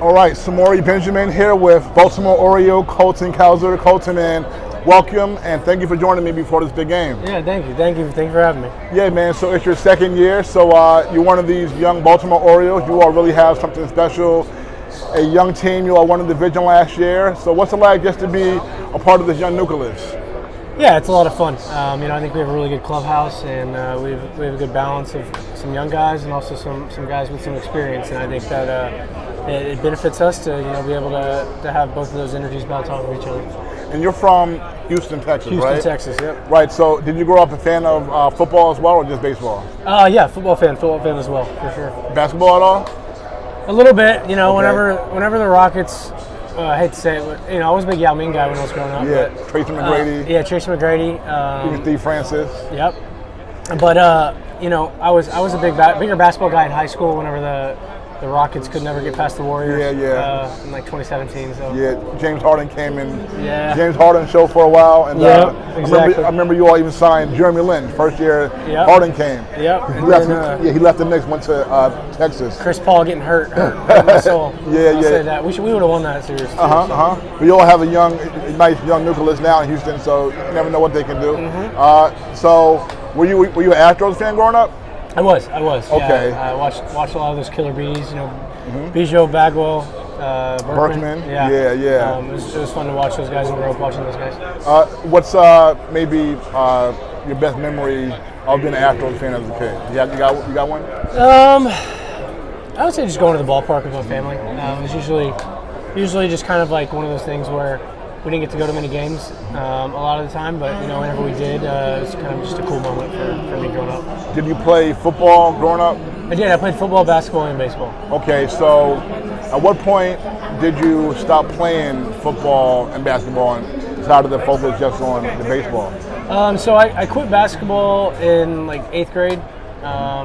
All right, Samori Benjamin here with Baltimore Oriole, Colton Cowser. Colton, man, welcome and thank you for joining me before this big game. Yeah, thank you for having me. Yeah, man, so it's your second year, so you're one of these young Baltimore Orioles. You all really have something special. A young team, you all won the division last year. So what's it like just to be a part of this young nucleus? Yeah, it's a lot of fun. I think we have a really good clubhouse, and we have a good balance of some young guys and also some guys with some experience. And I think that it benefits us to be able to have both of those energies bounce off of each other. And you're from Houston, Texas, right? Houston, Texas, yep. Right. So did you grow up a fan of football as well, or just baseball? Yeah, football fan as well, for sure. Basketball at all? A little bit. Okay. Whenever the Rockets. I hate to say it, I was a big Yao Ming guy when I was growing up. Yeah, Tracy McGrady. Tracy McGrady. Even Steve Francis. Yep. But I was a bigger basketball guy in high school. Whenever the Rockets could never get past the Warriors. Yeah. In like 2017. So. Yeah, James Harden came in. Yeah. James Harden showed for a while, and exactly. I remember you all even signed Jeremy Lin first year. Yep. Harden came. Yep. He left the Knicks, went to Texas. Chris Paul getting hurt my soul. Yeah. Say that. We would have won that series. Too, But you all have a nice young nucleus now in Houston, so you never know what they can do. Mm-hmm. So were you an Astros fan growing up? I was. Okay. Yeah, I watched a lot of those killer bees. Bijou, Bagwell, Berkman. Yeah. It was fun to watch those guys and grow up watching those guys. What's maybe your best memory of being an Astros fan as a kid? You got one? I would say just going to the ballpark with my family. It was usually just kind of like one of those things where we didn't get to go to many games a lot of the time, but whenever we did, it was kind of just a cool moment for me growing up. Did you play football growing up? I did. I played football, basketball, and baseball. Okay, so at what point did you stop playing football and basketball and decided to focus just on the baseball? So I quit basketball in like 8th grade. I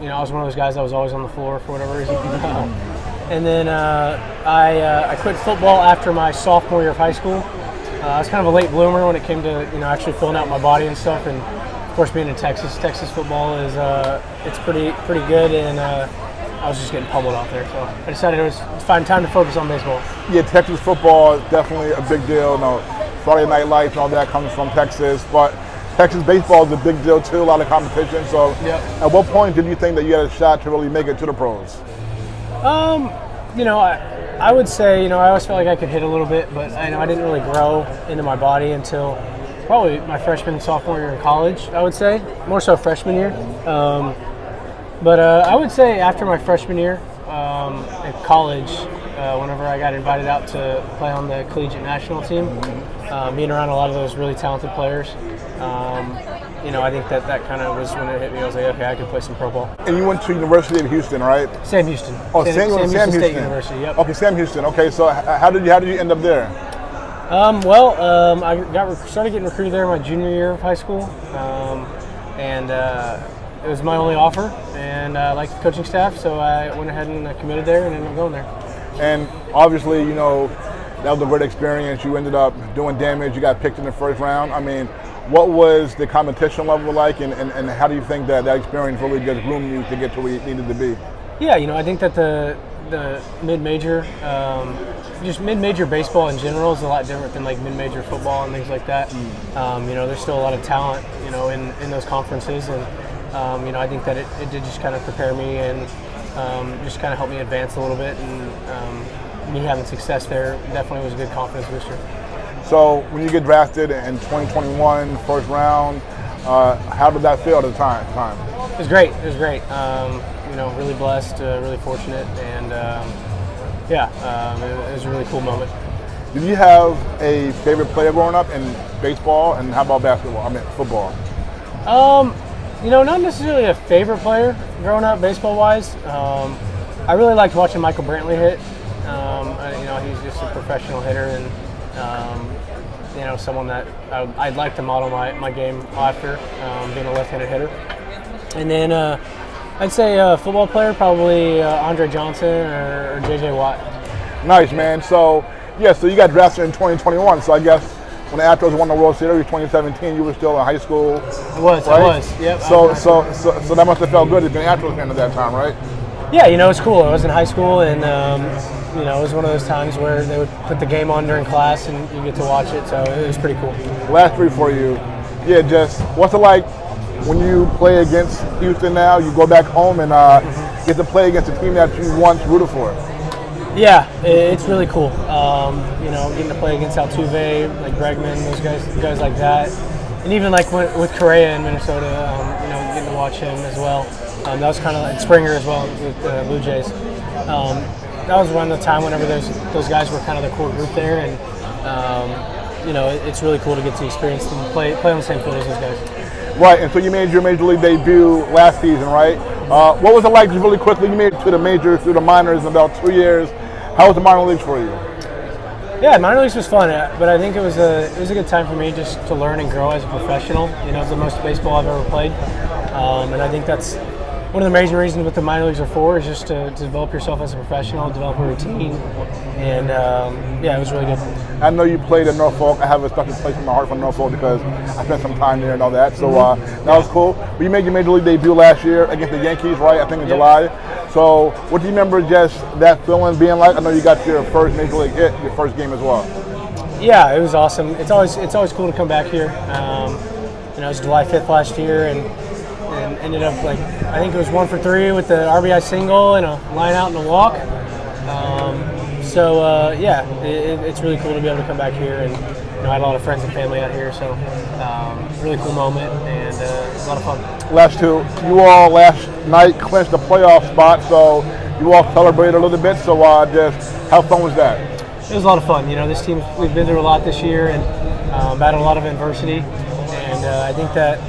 was one of those guys that was always on the floor for whatever reason. And then I quit football after my sophomore year of high school. I was kind of a late bloomer when it came to actually filling out my body and stuff. And of course, being in Texas football is it's pretty good. And I was just getting pummeled out there, so I decided it was time to focus on baseball. Yeah, Texas football is definitely a big deal. Friday Night Lights and all that comes from Texas, but Texas baseball is a big deal too. A lot of competition. So, At what point did you think that you had a shot to really make it to the pros? I would say, I always felt like I could hit a little bit, but I didn't really grow into my body until probably my freshman and sophomore year in college, I would say. More so freshman year. But I would say after my freshman year at college, whenever I got invited out to play on the collegiate national team, being around a lot of those really talented players, I think that kind of was when it hit me. I was like, okay, I could play some pro ball. And you went to University of Houston, right? Sam Houston. Oh, Sam Houston State University. Yep. Okay, Sam Houston. Okay, so how did you end up there? I started getting recruited there my junior year of high school, and it was my only offer, and I liked the coaching staff, so I went ahead and committed there and ended up going there. And obviously, that was a great experience. You ended up doing damage. You got picked in the first round. I mean, what was the competition level like, and how do you think that experience really just groomed you to get to where you needed to be? Yeah, I think that the mid-major, just mid-major baseball in general is a lot different than like mid-major football and things like that. There's still a lot of talent, in those conferences, and I think that it did just kind of prepare me and just kind of help me advance a little bit, and me having success there definitely was a good confidence booster. So when you get drafted in 2021, first round, how did that feel at the time? It was great. Really blessed, really fortunate, and it was a really cool moment. Did you have a favorite player growing up in baseball, and how about football? Not necessarily a favorite player growing up baseball-wise. I really liked watching Michael Brantley hit. He's just a professional hitter, and someone that I'd like to model my game after, being a left-handed hitter. And then I'd say a football player, probably Andre Johnson or J.J. Watt. Nice, man. So you got drafted in 2021. So I guess when the Astros won the World Series in 2017, you were still in high school. I was. Yep. So that must have felt good to be an Astros fan at that time, right? Yeah, it's cool. I was in high school, and it was one of those times where they would put the game on during class, and you get to watch it. So it was pretty cool. Last three for you. Yeah, just what's it like when you play against Houston now? You go back home and get to play against a team that you once rooted for. Yeah, it's really cool. Getting to play against Altuve, like Bregman, those guys like that, and even like with Correa in Minnesota, getting to watch him as well. That was kind of like Springer as well with the Blue Jays. That was around the time whenever those guys were kind of the core group there, and it's really cool to get to experience and play on the same field as those guys. Right, and so you made your major league debut last season, right? What was it like? Just really quickly, you made it to the majors, through the minors in about 2 years. How was the minor leagues for you? Yeah, minor leagues was fun, but I think it was a good time for me just to learn and grow as a professional. It's the most baseball I've ever played, and I think that's one of the major reasons what the minor leagues are for, is just to develop yourself as a professional, develop a routine, and it was really good. I know you played in Norfolk. I have a special place in my heart for Norfolk because I spent some time there and all that. So that was cool. But you made your major league debut last year against the Yankees, right? I think in July. So what do you remember just that feeling being like? I know you got your first major league hit, your first game as well. Yeah, it was awesome. It's always cool to come back here. It was July 5th last year, and ended up I think it was 1 for 3 with the RBI single and a line out and a walk. It's really cool to be able to come back here, and I had a lot of friends and family out here, so really cool moment, and it was a lot of fun. Last two, you all last night clinched the playoff spot, so you all celebrated a little bit. So just how fun was that? It was a lot of fun. This team, we've been through a lot this year, and battled a lot of adversity, and I think that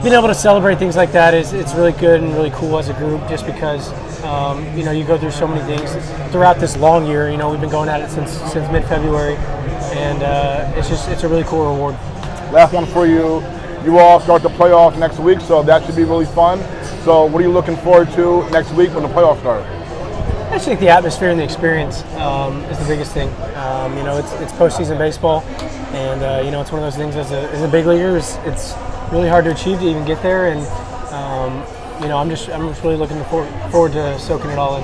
being able to celebrate things like that it's really good and really cool as a group, just because you go through so many things throughout this long year. We've been going at it since mid-February, and it's a really cool reward. Last one for you. You all start the playoffs next week, so that should be really fun. So what are you looking forward to next week when the playoffs start? I just think the atmosphere and the experience is the biggest thing. It's postseason baseball, and it's one of those things as a big leaguer, it's really hard to achieve to even get there, and I'm just really looking forward to soaking it all in.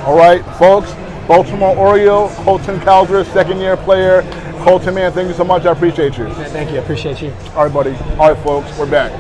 All right, folks, Baltimore Oriole, Colton Caldress, second-year player. Colton, man, thank you so much. I appreciate you. Thank you. I appreciate you. All right, buddy. All right, folks, we're back.